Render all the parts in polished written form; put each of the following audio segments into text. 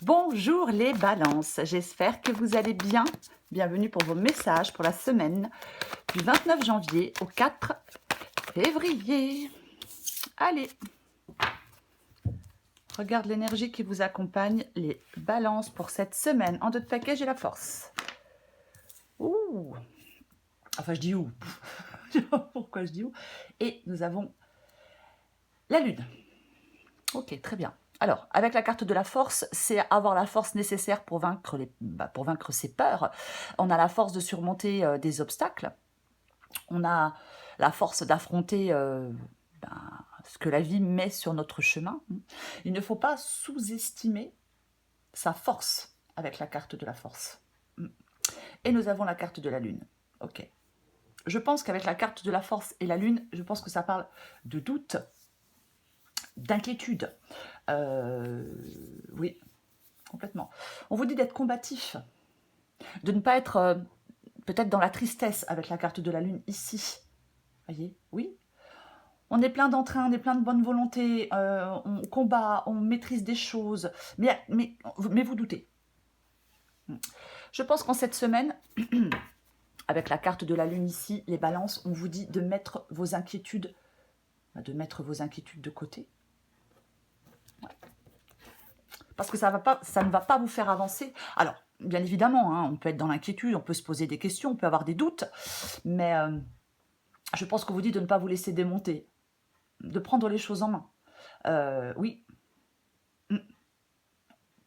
Bonjour les balances, j'espère que vous allez bien. Bienvenue pour vos messages pour la semaine du 29 janvier au 4 février. Allez, regarde l'énergie qui vous accompagne, les balances pour cette semaine. En 2 de paquet, j'ai la force. Ouh, enfin je dis où. Je sais pas pourquoi je dis où. Et nous avons la lune. Ok, très bien. Alors, avec la carte de la force, c'est avoir la force nécessaire pour vaincre, pour vaincre ses peurs. On a la force de surmonter des obstacles. On a la force d'affronter ce que la vie met sur notre chemin. Il ne faut pas sous-estimer sa force avec la carte de la force. Et nous avons la carte de la lune. Ok. Je pense qu'avec la carte de la force et la lune, je pense que ça parle de doute, d'inquiétude. Oui, complètement. On vous dit d'être combatif, de ne pas être peut-être dans la tristesse avec la carte de la lune ici. Voyez, oui. On est plein d'entrain, on est plein de bonne volonté, on combat, on maîtrise des choses, mais vous doutez. Je pense qu'en cette semaine, avec la carte de la lune ici, les balances, on vous dit de mettre vos inquiétudes, de côté. Ouais. Parce que ça ne va pas vous faire avancer. Alors, bien évidemment, hein, on peut être dans l'inquiétude, on peut se poser des questions, on peut avoir des doutes, mais je pense qu'on vous dit de ne pas vous laisser démonter, de prendre les choses en main. Oui.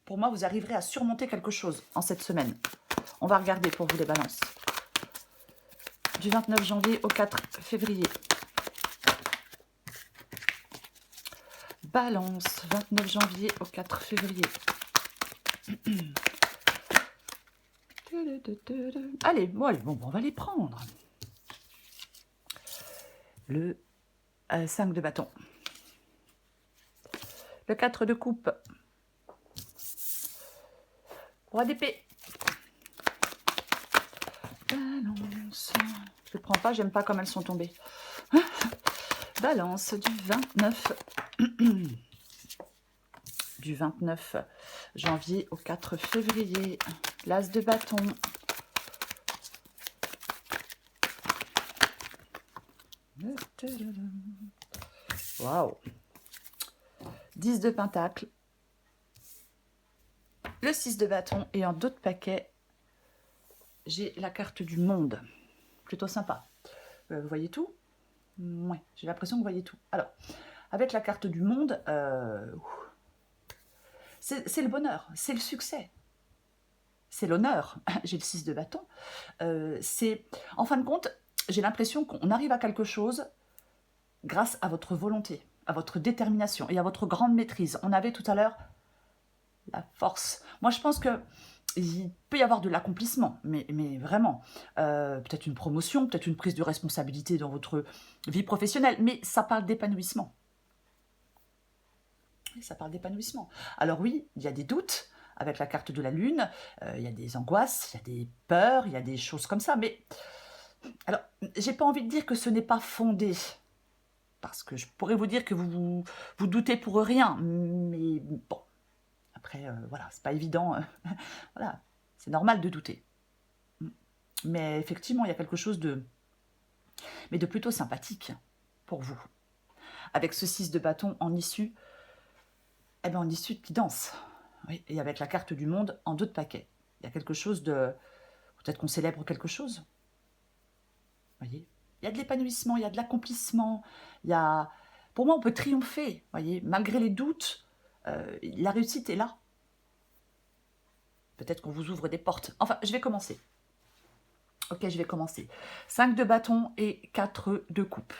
Pour moi, vous arriverez à surmonter quelque chose en cette semaine. On va regarder pour vous les balances. Du 29 janvier au 4 février. Balance, 29 janvier au 4 février. Allez, bon, on va les prendre. Le 5 de bâton. Le 4 de coupe. Roi d'épée. Balance. Je ne prends pas, j'aime pas comme elles sont tombées. Balance du 29. Du 29 janvier au 4 février. L'as de bâton. Waouh. 10 de pentacle. Le 6 de bâton. Et en d'autres paquets, j'ai la carte du monde. Plutôt sympa. Vous voyez tout? Ouais, j'ai l'impression que vous voyez tout. Alors, avec la carte du monde, c'est le bonheur, c'est le succès, c'est l'honneur. J'ai le 6 de bâton. En fin de compte, j'ai l'impression qu'on arrive à quelque chose grâce à votre volonté, à votre détermination et à votre grande maîtrise. On avait tout à l'heure la force. Moi, je pense que il peut y avoir de l'accomplissement, mais vraiment. Peut-être une promotion, peut-être une prise de responsabilité dans votre vie professionnelle, mais ça parle d'épanouissement. Ça parle d'épanouissement. Alors oui, il y a des doutes avec la carte de la lune, il y a des angoisses, il y a des peurs, il y a des choses comme ça, mais alors, j'ai pas envie de dire que ce n'est pas fondé, parce que je pourrais vous dire que vous doutez pour rien, mais bon, après, voilà, c'est pas évident, voilà, c'est normal de douter. Mais effectivement, il y a quelque chose de plutôt sympathique pour vous. Avec ce 6 de bâton en issue, eh bien en issue qui danse. Oui, et avec la carte du monde en 2 de paquet. Il y a quelque chose de... Peut-être qu'on célèbre quelque chose. Voyez, il y a de l'épanouissement, il y a de l'accomplissement. Il y a... Pour moi, on peut triompher. Voyez, malgré les doutes, la réussite est là. Peut-être qu'on vous ouvre des portes. Enfin, je vais commencer. Ok, je vais commencer. 5 de bâton et 4 de coupe.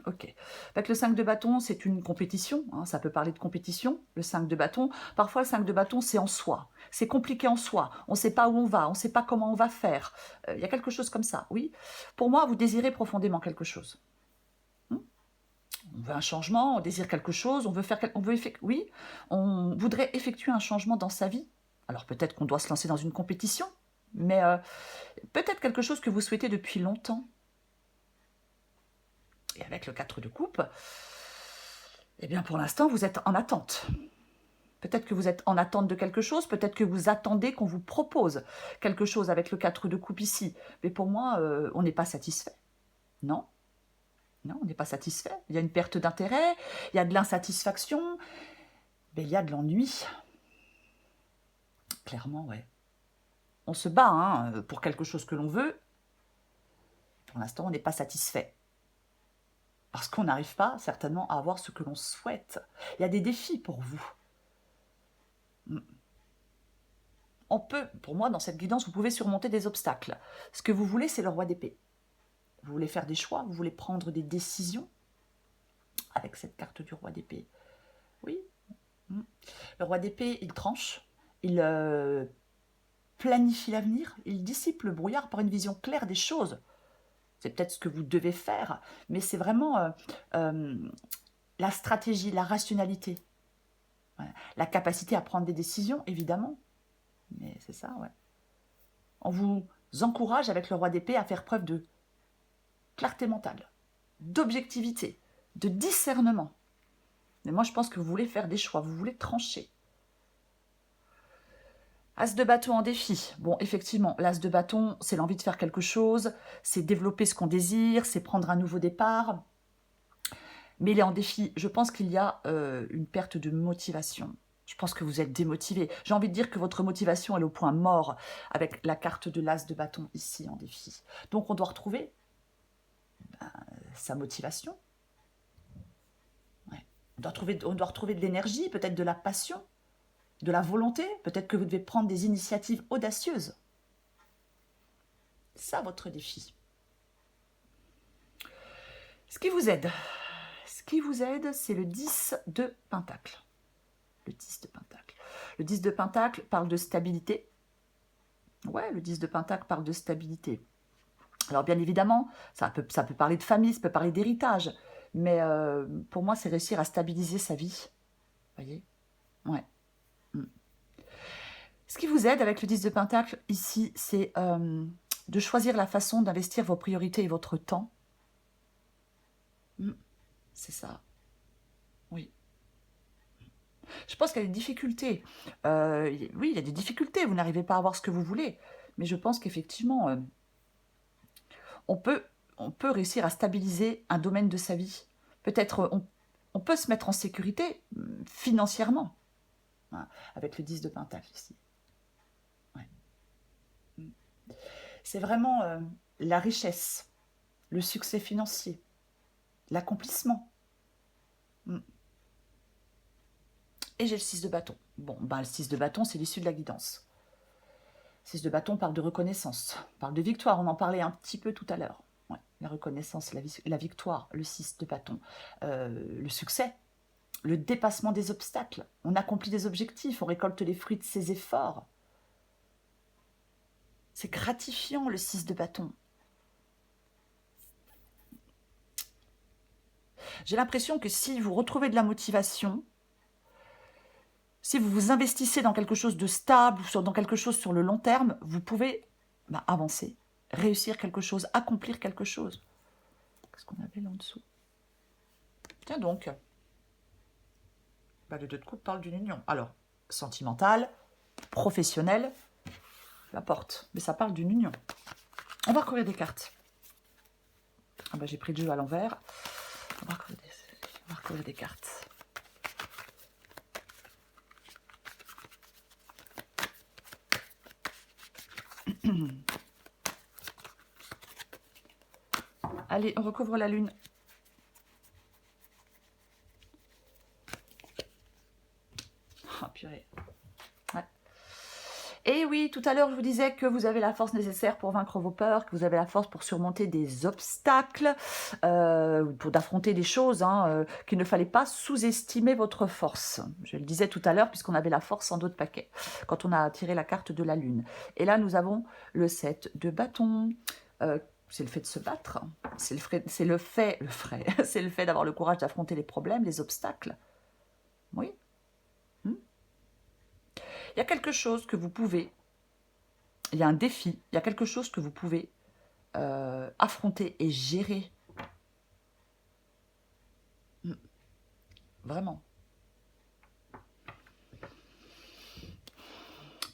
Ok. Avec le 5 de bâton, c'est une compétition. Hein, ça peut parler de compétition, le 5 de bâton. Parfois, le 5 de bâton, c'est en soi. C'est compliqué en soi. On ne sait pas où on va. On ne sait pas comment on va faire. Il y a quelque chose comme ça, oui. Pour moi, vous désirez profondément quelque chose. On veut un changement, on désire quelque chose, on veut faire... Oui, on voudrait effectuer un changement dans sa vie. Alors peut-être qu'on doit se lancer dans une compétition, mais peut-être quelque chose que vous souhaitez depuis longtemps. Et avec le 4 de coupe, eh bien pour l'instant, vous êtes en attente. Peut-être que vous êtes en attente de quelque chose, peut-être que vous attendez qu'on vous propose quelque chose avec le 4 de coupe ici. Mais pour moi, on n'est pas satisfait. Non, non, on n'est pas satisfait. Il y a une perte d'intérêt, il y a de l'insatisfaction, mais il y a de l'ennui. Clairement, ouais. On se bat hein, pour quelque chose que l'on veut. Pour l'instant, on n'est pas satisfait. Parce qu'on n'arrive pas certainement à avoir ce que l'on souhaite. Il y a des défis pour vous. On peut, pour moi, dans cette guidance, vous pouvez surmonter des obstacles. Ce que vous voulez, c'est le roi d'épée. Vous voulez faire des choix, vous voulez prendre des décisions avec cette carte du roi d'épée. Oui. Le roi d'épée, il tranche, il planifie l'avenir, il dissipe le brouillard par une vision claire des choses. C'est peut-être ce que vous devez faire, mais c'est vraiment la stratégie, la rationalité. Ouais. La capacité à prendre des décisions, évidemment. Mais c'est ça, ouais. On vous encourage avec le roi d'épée à faire preuve de clarté mentale, d'objectivité, de discernement. Mais moi, je pense que vous voulez faire des choix, vous voulez trancher. As de bâton en défi. Bon, effectivement, l'as de bâton, c'est l'envie de faire quelque chose, c'est développer ce qu'on désire, c'est prendre un nouveau départ. Mais il est en défi. Je pense qu'il y a une perte de motivation. Je pense que vous êtes démotivé. J'ai envie de dire que votre motivation est au point mort avec la carte de l'as de bâton ici en défi. Donc on doit retrouver sa motivation. Ouais. On doit retrouver de l'énergie, peut-être de la passion, de la volonté. Peut-être que vous devez prendre des initiatives audacieuses. C'est ça votre défi. Ce qui vous aide, c'est le 10 de Pentacle. Le 10 de Pentacle. Le 10 de Pentacle parle de stabilité. Ouais, le 10 de Pentacle parle de stabilité. Alors bien évidemment, ça peut parler de famille, ça peut parler d'héritage. Mais pour moi, c'est réussir à stabiliser sa vie. Vous voyez? Ouais. Ce qui vous aide avec le 10 de Pentacle, ici, c'est de choisir la façon d'investir vos priorités et votre temps. C'est ça. Oui. Je pense qu'il y a des difficultés. Oui, il y a des difficultés. Vous n'arrivez pas à avoir ce que vous voulez. Mais je pense qu'effectivement, on peut réussir à stabiliser un domaine de sa vie. Peut-être on peut se mettre en sécurité financièrement. Hein, avec le 10 de Pentacle ici. Ouais. C'est vraiment la richesse, le succès financier, l'accomplissement. Et j'ai le 6 de bâton. Bon, ben, le 6 de bâton, c'est l'issue de la guidance. Le 6 de bâton parle de reconnaissance, parle de victoire. On en parlait un petit peu tout à l'heure. Ouais, la reconnaissance, la victoire, le 6 de bâton. Le succès, le dépassement des obstacles. On accomplit des objectifs, on récolte les fruits de ses efforts. C'est gratifiant, le 6 de bâton. J'ai l'impression que si vous retrouvez de la motivation, si vous vous investissez dans quelque chose de stable, ou dans quelque chose sur le long terme, vous pouvez avancer, réussir quelque chose, accomplir quelque chose. Qu'est-ce qu'on avait là en dessous? Tiens donc. Le 2 de coupe parle d'une union. Alors, sentimentale, professionnelle, la porte. Mais ça parle d'une union. On va recouvrir des cartes. J'ai pris le jeu à l'envers. On va recouvrir des cartes. Allez, on recouvre la lune. Oh purée. Ouais. Et oui, tout à l'heure, je vous disais que vous avez la force nécessaire pour vaincre vos peurs, que vous avez la force pour surmonter des obstacles, pour d'affronter des choses, qu'il ne fallait pas sous-estimer votre force. Je le disais tout à l'heure, puisqu'on avait la force en dos de paquet, quand on a tiré la carte de la lune. Et là, nous avons le 7 de bâton. C'est le fait de se battre, c'est le fait d'avoir le courage d'affronter les problèmes, les obstacles. Oui. Il y a quelque chose que vous pouvez, il y a un défi, il y a quelque chose que vous pouvez affronter et gérer. Vraiment.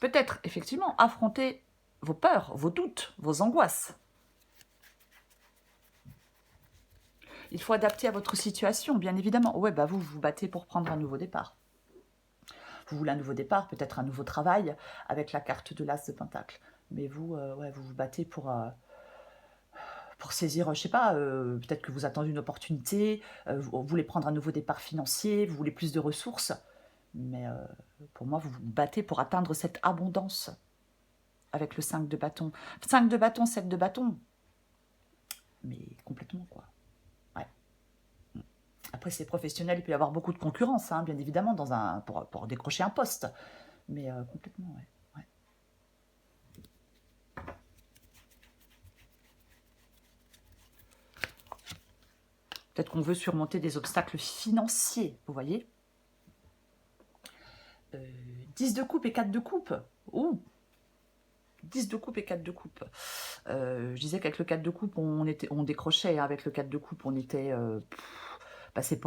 peut-être, effectivement, affronter vos peurs, vos doutes, vos angoisses. Il faut adapter à votre situation, bien évidemment. Ouais, bah vous vous battez pour prendre un nouveau départ. Vous voulez un nouveau départ, peut-être un nouveau travail, avec la carte de l'As de Pentacle. Mais vous, ouais, vous vous battez pour saisir, je sais pas, peut-être que vous attendez une opportunité, vous voulez prendre un nouveau départ financier, vous voulez plus de ressources. Mais pour moi, vous vous battez pour atteindre cette abondance avec le 5 de bâton. 5 de bâton, 7 de bâton. Mais complètement, quoi. Ouais. Après, c'est professionnel, il peut y avoir beaucoup de concurrence, hein, bien évidemment, pour décrocher un poste. Mais complètement, ouais. Ouais. Peut-être qu'on veut surmonter des obstacles financiers, vous voyez. 10 de coupe et 4 de coupe. Ouh, 10 de coupe et 4 de coupe. Je disais qu'avec le 4 de coupe, on décrochait. Hein, avec le 4 de coupe, on était... bah, c'est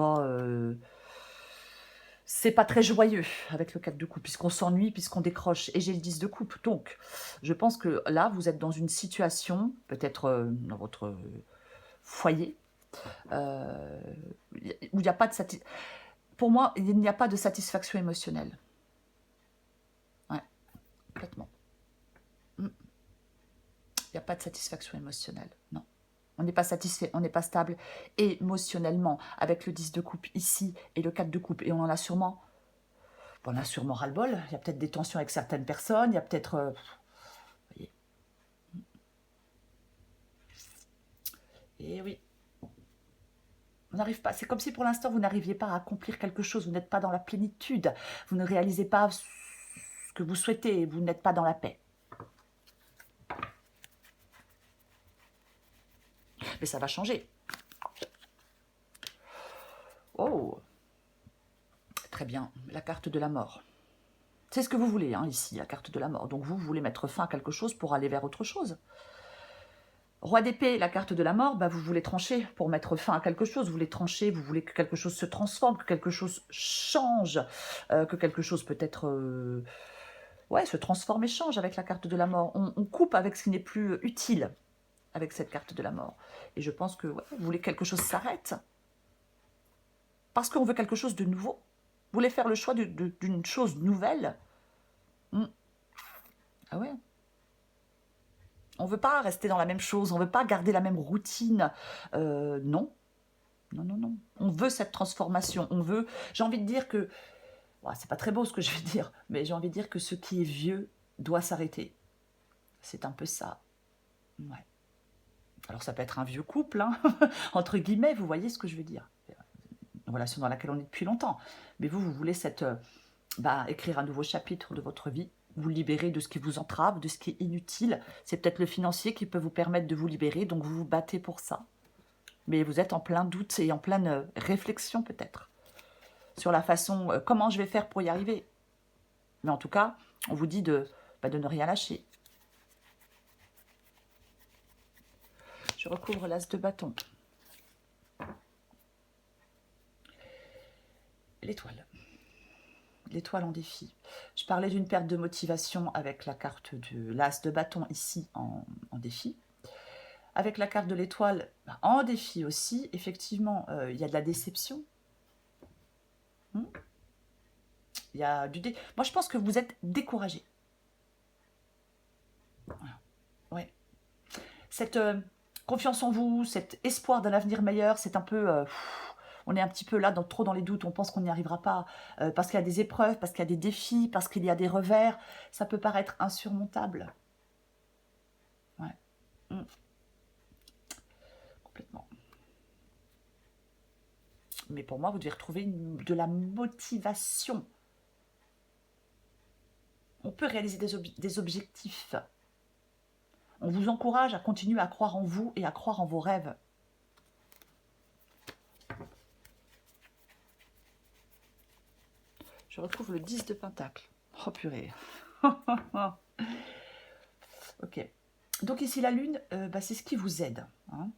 pas très joyeux avec le 4 de coupe, puisqu'on s'ennuie, puisqu'on décroche. Et j'ai le 10 de coupe. Donc, je pense que là, vous êtes dans une situation, peut-être dans votre foyer, où il n'y a pas de satisfaction. Pour moi, il n'y a pas de satisfaction émotionnelle. Ouais, complètement. Il n'y a pas de satisfaction émotionnelle, non. On n'est pas satisfait, on n'est pas stable émotionnellement avec le 10 de coupe ici et le 4 de coupe. Et on en a sûrement, bon, on a sûrement ras-le-bol. Il y a peut-être des tensions avec certaines personnes, il y a peut-être... vous voyez. Et oui. On n'arrive pas. C'est comme si pour l'instant vous n'arriviez pas à accomplir quelque chose. Vous n'êtes pas dans la plénitude. Vous ne réalisez pas ce que vous souhaitez. Vous n'êtes pas dans la paix. Mais ça va changer. Oh, très bien. La carte de la mort. C'est ce que vous voulez, hein, ici, la carte de la mort. Donc vous voulez mettre fin à quelque chose pour aller vers autre chose. Roi d'épée, la carte de la mort, bah vous voulez trancher pour mettre fin à quelque chose. Vous voulez trancher, vous voulez que quelque chose se transforme, que quelque chose change, que quelque chose peut-être... ouais, se transforme et change avec la carte de la mort. On coupe avec ce qui n'est plus utile avec cette carte de la mort. Et je pense que ouais, vous voulez que quelque chose s'arrête parce qu'on veut quelque chose de nouveau. Vous voulez faire le choix d'une chose nouvelle. Ah ouais. On ne veut pas rester dans la même chose, on ne veut pas garder la même routine. Non. Non, non, non. On veut cette transformation. On veut... J'ai envie de dire que... Ouais, c'est pas très beau ce que je vais dire, mais j'ai envie de dire que ce qui est vieux doit s'arrêter. C'est un peu ça. Ouais. Alors ça peut être un vieux couple, hein, entre guillemets, vous voyez ce que je veux dire. Une relation dans laquelle on est depuis longtemps. Mais vous voulez écrire un nouveau chapitre de votre vie, vous libérer de ce qui vous entrave, de ce qui est inutile. C'est peut-être le financier qui peut vous permettre de vous libérer, donc vous vous battez pour ça. Mais vous êtes en plein doute et en pleine réflexion peut-être sur la façon, comment je vais faire pour y arriver. Mais en tout cas, on vous dit de ne rien lâcher. Je recouvre l'as de bâton. L'étoile. L'étoile en défi. Je parlais d'une perte de motivation avec la carte de l'as de bâton ici en défi. Avec la carte de l'étoile en défi aussi, effectivement, il y a de la déception. Il y a Moi, je pense que vous êtes découragé. Voilà. Ouais. Cette confiance en vous, cet espoir d'un avenir meilleur, c'est un peu... on est un petit peu là, trop dans les doutes, on pense qu'on n'y arrivera pas, parce qu'il y a des épreuves, parce qu'il y a des défis, parce qu'il y a des revers, ça peut paraître insurmontable. Ouais. Complètement. Mais pour moi, vous devez retrouver de la motivation. On peut réaliser des objectifs. On vous encourage à continuer à croire en vous et à croire en vos rêves. Je retrouve le 10 de Pentacle. Oh purée. Ok. Donc ici, la Lune, c'est ce qui vous aide. Hein.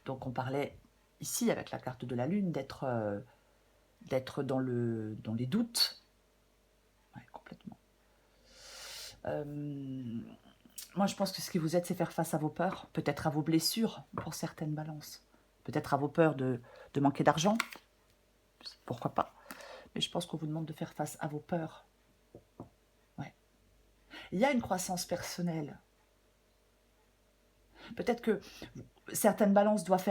Donc on parlait ici, avec la carte de la Lune, d'être dans les doutes. Ouais, complètement. Euh, Moi, je pense que ce qui vous aide, c'est faire face à vos peurs, peut-être à vos blessures pour certaines balances, peut-être à vos peurs de manquer d'argent, pourquoi pas. Mais je pense qu'on vous demande de faire face à vos peurs. Ouais. Il y a une croissance personnelle. Peut-être que certaines balances doivent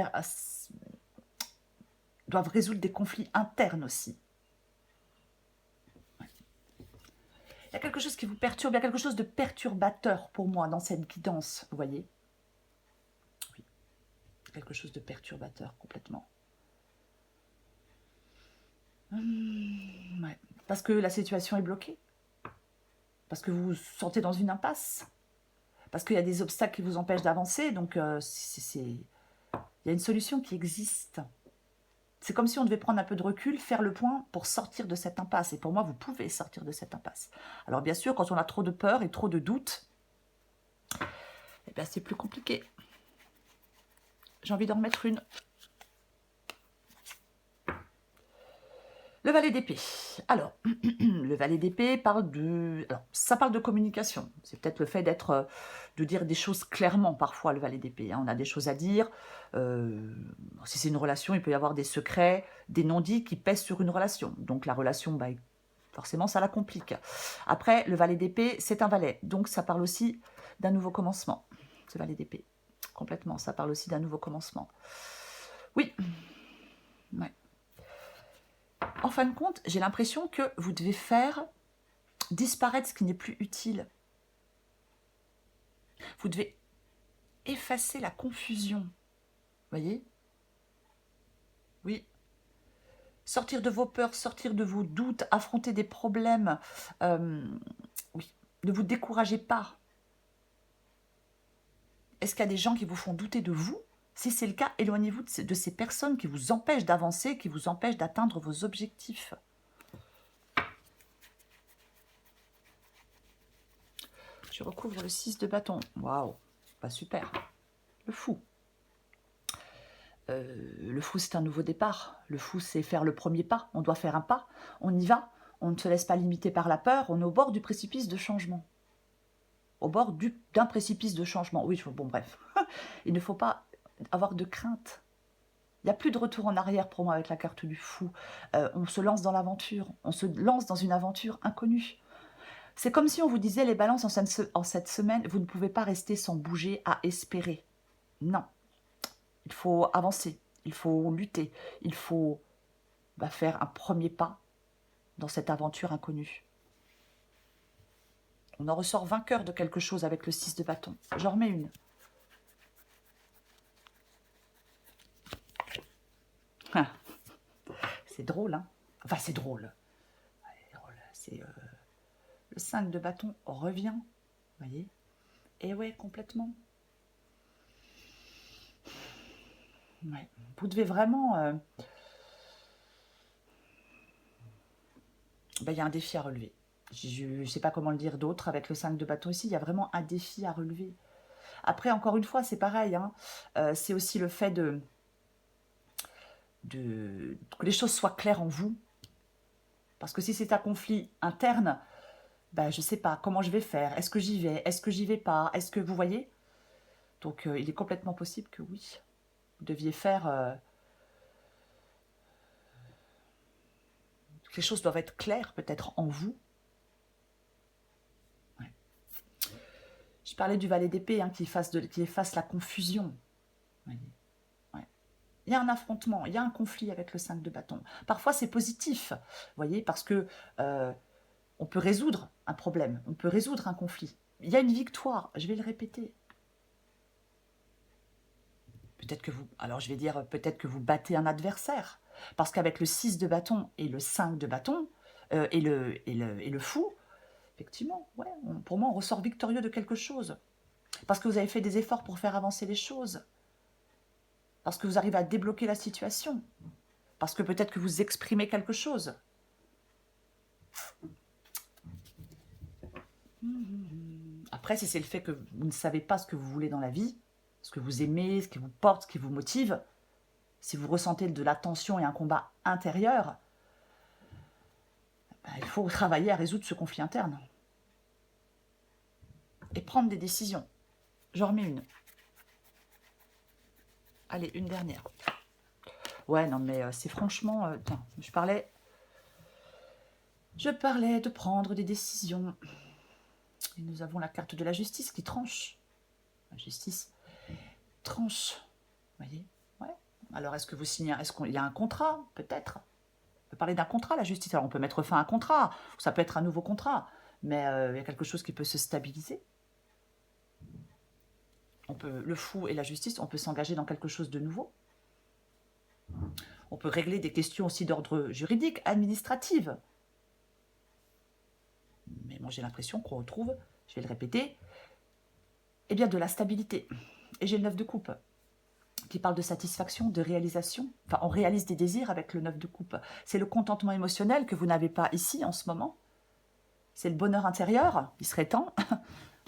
résoudre des conflits internes aussi. Il y a quelque chose qui vous perturbe, il y a quelque chose de perturbateur pour moi dans cette guidance, vous voyez? Oui, quelque chose de perturbateur complètement. Ouais. Parce que la situation est bloquée, parce que vous vous sentez dans une impasse, parce qu'il y a des obstacles qui vous empêchent d'avancer, donc il y a une solution qui existe. C'est comme si on devait prendre un peu de recul, faire le point pour sortir de cette impasse. Et pour moi, vous pouvez sortir de cette impasse. Alors bien sûr, quand on a trop de peur et trop de doutes, eh bien, c'est plus compliqué. J'ai envie d'en remettre une. Le valet d'épée. Alors, le valet d'épée parle de... Alors, ça parle de communication. C'est peut-être le fait de dire des choses clairement, parfois, le valet d'épée. Hein. On a des choses à dire. Si c'est une relation, il peut y avoir des secrets, des non-dits qui pèsent sur une relation. Donc, la relation, bah, forcément, ça la complique. Après, le valet d'épée, c'est un valet. Donc, ça parle aussi d'un nouveau commencement. Ce valet d'épée. Complètement. Ça parle aussi d'un nouveau commencement. Oui. Ouais. En fin de compte, j'ai l'impression que vous devez faire disparaître ce qui n'est plus utile. Vous devez effacer la confusion. Vous voyez? Oui. Sortir de vos peurs, sortir de vos doutes, affronter des problèmes. Oui. Ne vous découragez pas. Est-ce qu'il y a des gens qui vous font douter de vous? Si c'est le cas, éloignez-vous de ces personnes qui vous empêchent d'avancer, qui vous empêchent d'atteindre vos objectifs. Je recouvre le 6 de bâton. Waouh, pas super. Le fou. Le fou, c'est un nouveau départ. Le fou, c'est faire le premier pas. On doit faire un pas. On y va. On ne se laisse pas limiter par la peur. On est au bord du précipice de changement. Au bord d'un précipice de changement. Oui, bon, bref. Il ne faut pas avoir de crainte. Il n'y a plus de retour en arrière pour moi avec la carte du fou. On se lance dans l'aventure. On se lance dans une aventure inconnue. C'est comme si on vous disait, les balances, en cette semaine, vous ne pouvez pas rester sans bouger à espérer. Non. Il faut avancer. Il faut lutter. Il faut faire un premier pas dans cette aventure inconnue. On en ressort vainqueur de quelque chose avec le 6 de bâton. J'en remets une. Ah, c'est drôle, hein? Enfin, c'est drôle. C'est le 5 de bâton revient, vous voyez? Et ouais, complètement. Ouais. Vous devez vraiment... il y a un défi à relever. Je ne sais pas comment le dire d'autre avec le 5 de bâton ici. Il y a vraiment un défi à relever. Après, encore une fois, c'est pareil. Hein, c'est aussi le fait que les choses soient claires en vous. Parce que si c'est un conflit interne, je ne sais pas comment je vais faire. Est-ce que j'y vais? Est-ce que j'y vais pas? Est-ce que vous voyez? Donc, il est complètement possible que oui, vous deviez faire... les choses doivent être claires peut-être en vous. Ouais. Je parlais du valet d'épée qui efface la confusion. Ouais. Il y a un affrontement, il y a un conflit avec le 5 de bâton. Parfois, c'est positif, vous voyez, parce que on peut résoudre un problème, on peut résoudre un conflit. Il y a une victoire, je vais le répéter. Peut-être que vous, alors je vais dire, peut-être que vous battez un adversaire, parce qu'avec le 6 de bâton et le 5 de bâton, et le fou, effectivement, ouais, pour moi, on ressort victorieux de quelque chose. Parce que vous avez fait des efforts pour faire avancer les choses. Parce que vous arrivez à débloquer la situation. Parce que peut-être que vous exprimez quelque chose. Après, si c'est le fait que vous ne savez pas ce que vous voulez dans la vie, ce que vous aimez, ce qui vous porte, ce qui vous motive, si vous ressentez de la tension et un combat intérieur, il faut travailler à résoudre ce conflit interne. prendre des décisions. J'en remets une. Allez, une dernière. Ouais, non, mais c'est franchement... tiens, je parlais de prendre des décisions. Et nous avons la carte de la justice qui tranche. La justice tranche. Vous voyez? Ouais. Alors, est-ce que vous signez... Est-ce qu'il y a un contrat? Peut-être. On peut parler d'un contrat, la justice. Alors, on peut mettre fin à un contrat. Ou ça peut être un nouveau contrat. Mais il y a quelque chose qui peut se stabiliser. Le fou et la justice, on peut s'engager dans quelque chose de nouveau. On peut régler des questions aussi d'ordre juridique, administratif. Mais moi, j'ai l'impression qu'on retrouve, je vais le répéter, eh bien, de la stabilité. Et j'ai le 9 de coupe qui parle de satisfaction, de réalisation. Enfin, on réalise des désirs avec le 9 de coupe. C'est le contentement émotionnel que vous n'avez pas ici en ce moment. C'est le bonheur intérieur, il serait temps. Vous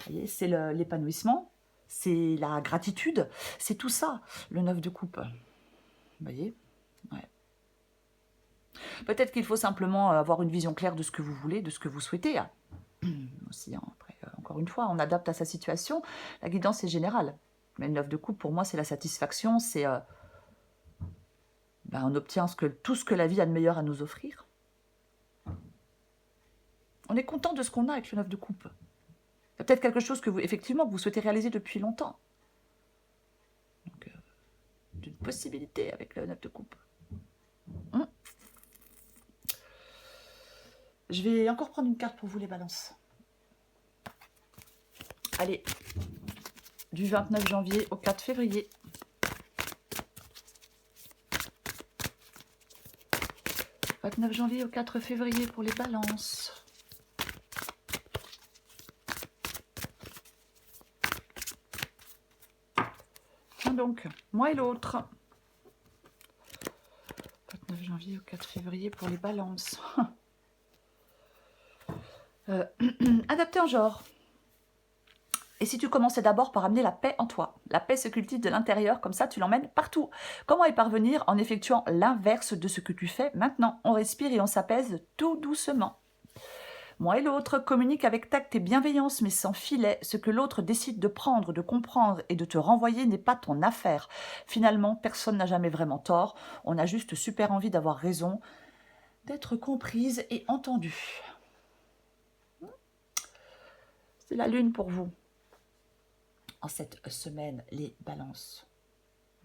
voyez, c'est l'épanouissement, c'est la gratitude, c'est tout ça, le 9 de coupe. Vous voyez? Ouais. Peut-être qu'il faut simplement avoir une vision claire de ce que vous voulez, de ce que vous souhaitez. Aussi, hein, après, encore une fois, on adapte à sa situation. La guidance est générale. Mais le 9 de coupe, pour moi, c'est la satisfaction. C'est on obtient tout ce que la vie a de meilleur à nous offrir. On est content de ce qu'on a avec le 9 de coupe. Il y a peut-être quelque chose que effectivement, vous souhaitez réaliser depuis longtemps. Donc, une possibilité avec le 9 de coupe. Je vais encore prendre une carte pour vous, les balances. Allez, du 29 janvier au 4 février. « 29 janvier au 4 février pour les balances. » Donc, moi et l'autre. 29 janvier au 4 février pour les balances. Adapté en genre. Et si tu commençais d'abord par amener la paix en toi? La paix se cultive de l'intérieur, comme ça tu l'emmènes partout. Comment y parvenir? En effectuant l'inverse de ce que tu fais maintenant. On respire et on s'apaise tout doucement. Moi et l'autre communiquent avec tact et bienveillance, mais sans filet. Ce que l'autre décide de prendre, de comprendre et de te renvoyer n'est pas ton affaire. Finalement, personne n'a jamais vraiment tort. On a juste super envie d'avoir raison, d'être comprise et entendue. C'est la lune pour vous. En cette semaine, les balances.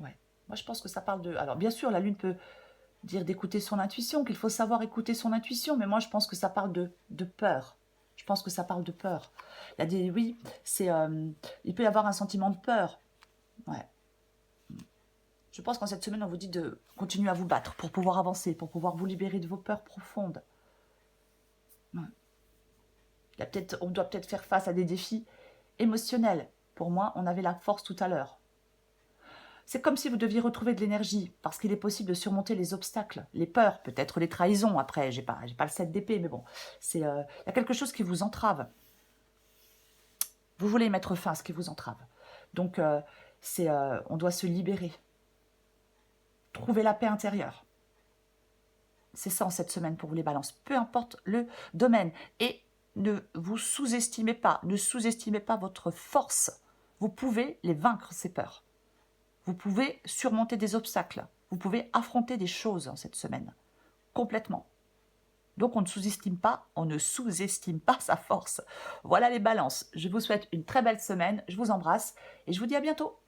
Ouais. Moi, je pense que ça parle de... Alors, bien sûr, la lune peut dire d'écouter son intuition, qu'il faut savoir écouter son intuition, mais moi, je pense que ça parle de peur. Je pense que ça parle de peur. Il y a des... Oui, c'est... il peut y avoir un sentiment de peur. Ouais. Je pense qu'en cette semaine, on vous dit de continuer à vous battre pour pouvoir avancer, pour pouvoir vous libérer de vos peurs profondes. Ouais. On doit peut-être faire face à des défis émotionnels. Pour moi, on avait la force tout à l'heure. C'est comme si vous deviez retrouver de l'énergie, parce qu'il est possible de surmonter les obstacles, les peurs, peut-être les trahisons. Après, j'ai pas le 7 d'épée, mais bon, il y a quelque chose qui vous entrave. Vous voulez mettre fin à ce qui vous entrave. Donc, on doit se libérer. Trouver la paix intérieure. C'est ça en cette semaine pour vous les balances. Peu importe le domaine. Et ne vous sous-estimez pas. Ne sous-estimez pas votre force. Vous pouvez les vaincre, ces peurs. Vous pouvez surmonter des obstacles. Vous pouvez affronter des choses en cette semaine. Complètement. Donc on ne sous-estime pas sa force. Voilà les balances. Je vous souhaite une très belle semaine. Je vous embrasse et je vous dis à bientôt.